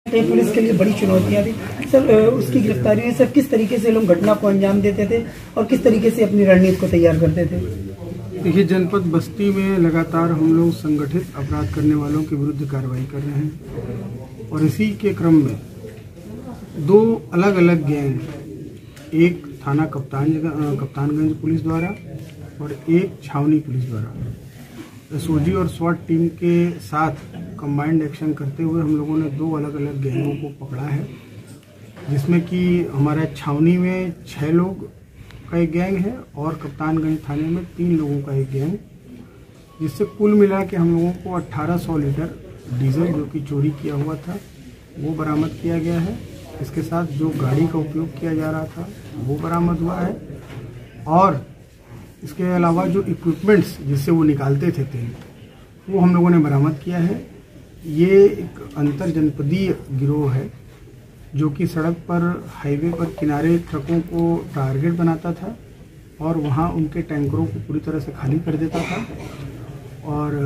Police के लिए बड़ी चुनौतियां थी सर, उसकी गिरफ्तारी में सर किस तरीके से लोग घटना को अंजाम देते थे और किस तरीके से अपनी रणनीति को तैयार करते थे? देखिए, जनपद बस्ती में लगातार हम लोग संगठित अपराध करने वालों के विरुद्ध कार्रवाई कर रहे हैं और इसी के क्रम में दो अलग अलग गैंग, एक थाना कप्तानगंज पुलिस द्वारा और एक छावनी पुलिस द्वारा एसओजी और स्वाट टीम के साथ कंबाइंड एक्शन करते हुए हम लोगों ने दो अलग अलग गैंगों को पकड़ा है, जिसमें कि हमारा छावनी में 6 लोग का एक गैंग है और कप्तानगंज थाने में 3 लोगों का एक गैंग, जिससे कुल मिला के हम लोगों को 1800 लीटर डीजल जो कि चोरी किया हुआ था वो बरामद किया गया है। इसके साथ जो गाड़ी का उपयोग किया जा रहा था वो बरामद हुआ है और इसके अलावा जो इक्विपमेंट्स जिससे वो निकालते थे तेल वो हम लोगों ने बरामद किया है। ये एक अंतर जनपदीय गिरोह है जो कि सड़क पर, हाईवे पर किनारे ट्रकों को टारगेट बनाता था और वहाँ उनके टैंकरों को पूरी तरह से खाली कर देता था और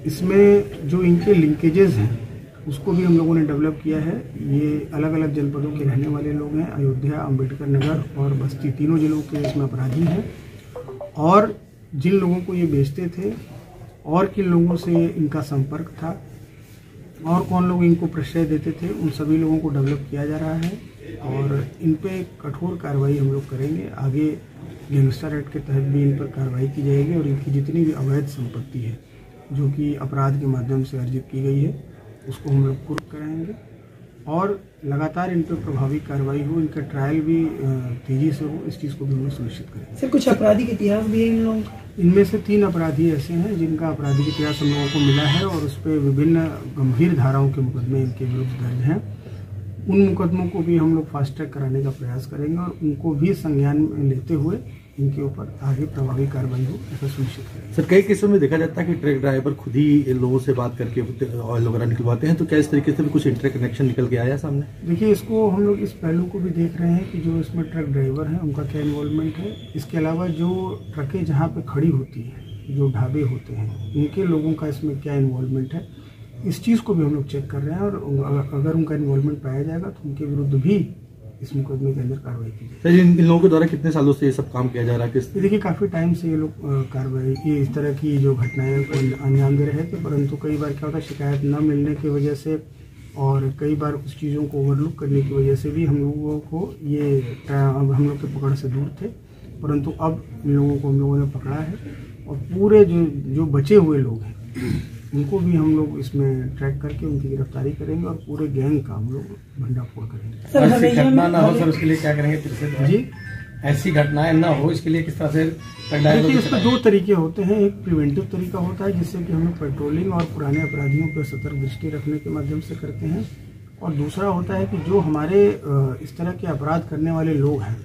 इसमें जो इनके लिंकेजेस हैं उसको भी हम लोगों ने डेवलप किया है। ये अलग अलग जनपदों के रहने वाले लोग हैं, अयोध्या, अंबेडकर नगर और बस्ती, तीनों जिलों के इसमें अपराधी हैं और जिन लोगों को ये बेचते थे और किन लोगों से इनका संपर्क था और कौन लोग इनको प्रश्रय देते थे, उन सभी लोगों को डेवलप किया जा रहा है और इन पे कठोर कार्रवाई हम लोग करेंगे। आगे गैंगस्टर एक्ट के तहत भी इन पर कार्रवाई की जाएगी और इनकी जितनी भी अवैध संपत्ति है जो कि अपराध के माध्यम से अर्जित की गई है उसको हम लोग कुर्क कराएंगे और लगातार इन पर प्रभावी कार्रवाई हो, इनका ट्रायल भी तेजी से हो, इस चीज़ को भी हम लोग सुनिश्चित करेंगे। सर, कुछ आपराधिक इतिहास भी है इन लोगों का? इनमें से 3 अपराधी ऐसे हैं जिनका आपराधिक इतिहास हम लोगों को मिला है और उस पर विभिन्न गंभीर धाराओं के मुकदमे इनके विरुद्ध दर्ज हैं। उन मुकदमों को भी हम लोग फास्ट ट्रैक कराने का प्रयास करेंगे और उनको भी संज्ञान में लेते हुए इनके ऊपर आगे प्रभावी कार्रवाई हो ऐसा सुनिश्चित करेंगे। सर, कई केसों में देखा जाता है कि ट्रक ड्राइवर खुद ही लोगों से बात करके ऑयल वगैरह निकलवाते हैं, तो क्या इस तरीके से भी कुछ इंटर कनेक्शन निकल के आया सामने? देखिए, इसको हम लोग इस पहलू को भी देख रहे हैं कि जो इसमें ट्रक ड्राइवर हैं उनका क्या इन्वॉल्वमेंट है। इसके अलावा जो ट्रकें जहाँ पे खड़ी होती हैं, जो ढाबे होते हैं, उनके लोगों का इसमें क्या इन्वॉल्वमेंट है, इस चीज़ को भी हम लोग चेक कर रहे हैं और अगर उनका इन्वॉल्वमेंट पाया जाएगा तो उनके विरुद्ध भी इस मुकदमे के अंदर कार्रवाई की जाए। सर, इन लोगों के द्वारा कितने सालों से ये सब काम किया जा रहा है? देखिए, काफ़ी टाइम से ये लोग कार्रवाई, ये इस तरह की जो घटनाएं को अंजाम दे रहे थे, परंतु कई बार क्या होता है शिकायत न मिलने की वजह से और कई बार कुछ चीज़ों को ओवरलुक करने की वजह से भी हम लोगों को ये हम लोग के पकड़ से दूर थे, परंतु अब इन लोगों को हम लोगों ने पकड़ा है और पूरे जो बचे हुए लोग हैं उनको भी हम लोग इसमें ट्रैक करके उनकी गिरफ्तारी करेंगे और पूरे गैंग का हम लोग भंडाफोड़ करेंगे। ऐसी घटना ना हो सर, उसके लिए क्या करेंगे? फिर से जी, ऐसी घटनाएं ना हो इसके लिए किस तरह से? देखिए, इसमें 2 तरीके होते हैं। एक प्रिवेंटिव तरीका होता है जिससे कि हम लोग पेट्रोलिंग और पुराने अपराधियों पर सतर्क दृष्टि रखने के माध्यम से करते हैं और दूसरा होता है कि जो हमारे इस तरह के अपराध करने वाले लोग हैं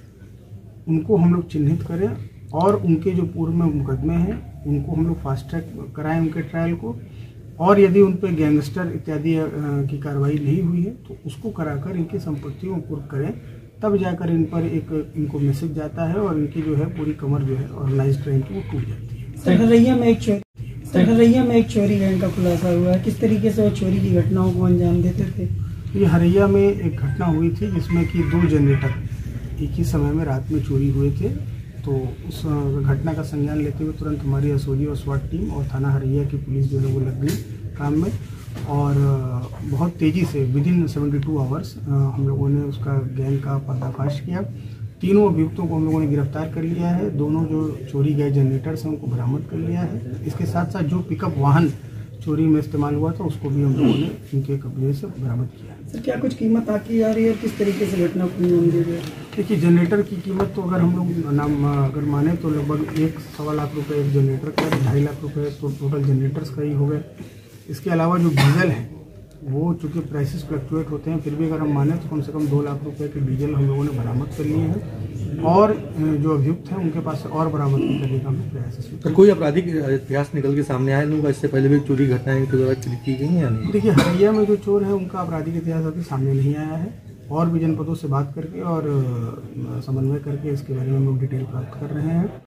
उनको हम लोग चिन्हित करें और उनके जो पूर्व में मुकदमे हैं उनको हम लोग फास्ट ट्रैक कराएं उनके ट्रायल को, और यदि उन पर गैंगस्टर इत्यादि की कार्रवाई नहीं हुई है तो उसको कराकर इनकी संपत्तियों को कुर्क करें, तब जाकर इन पर इनको मैसेज जाता है और इनकी जो है पूरी कमर जो है ऑर्गेनाइज्ड क्राइम की वो टूट जाती है। सर, हरैया में एक चोरी गैंग का खुलासा हुआ है, किस तरीके से वो चोरी की घटनाओं को अंजाम देते थे? ये हरैया में एक घटना हुई थी जिसमें कि 2 जनरेटर एक ही समय में रात में चोरी हुए थे, तो उस घटना का संज्ञान लेते हुए तुरंत हमारी एसओजी और स्वाट टीम और थाना हरैया की पुलिस जो है वो लग गई काम में और बहुत तेज़ी से विदिन 72 आवर्स हम लोगों ने उसका गैंग का पर्दाफाश किया। 3 अभियुक्तों को हम लोगों ने गिरफ्तार कर लिया है, दोनों जो चोरी गए जनरेटर्स हैं उनको बरामद कर लिया है। इसके साथ साथ जो पिकअप वाहन चोरी में इस्तेमाल हुआ था उसको भी हम लोगों ने इनके कब्जे से बरामद किया है। सर, क्या कुछ कीमत आकी जा रही है और किस तरीके से घटना को अंजाम दिया गया? देखिए, जनरेटर की कीमत तो अगर हम लोग अगर माने तो लगभग 1-1.25 लाख रुपए एक जनरेटर का, 2.5 लाख रुपए तो टोटल जनरेटर्स का ही हो गए। इसके अलावा जो डीजल है वो चूँकि प्राइसेस फ्लक्चुएट होते हैं, फिर भी अगर हम माने तो कम से कम 2 लाख रुपए के डीजल हम लोगों ने बरामद कर लिए हैं और जो अभियुक्त हैं उनके पास और बरामद करने का प्रयास है। तो कोई आपराधिक इतिहास निकल के सामने आया लोगों का? इससे पहले भी चोरी घटनाएं की गई हैं या नहीं? देखिए, हरैया में जो चोर है उनका आपराधिक इतिहास अभी सामने नहीं आया है और भी जनपदों से बात करके और समन्वय करके इसके बारे में हम लोग डिटेल प्राप्त कर रहे हैं।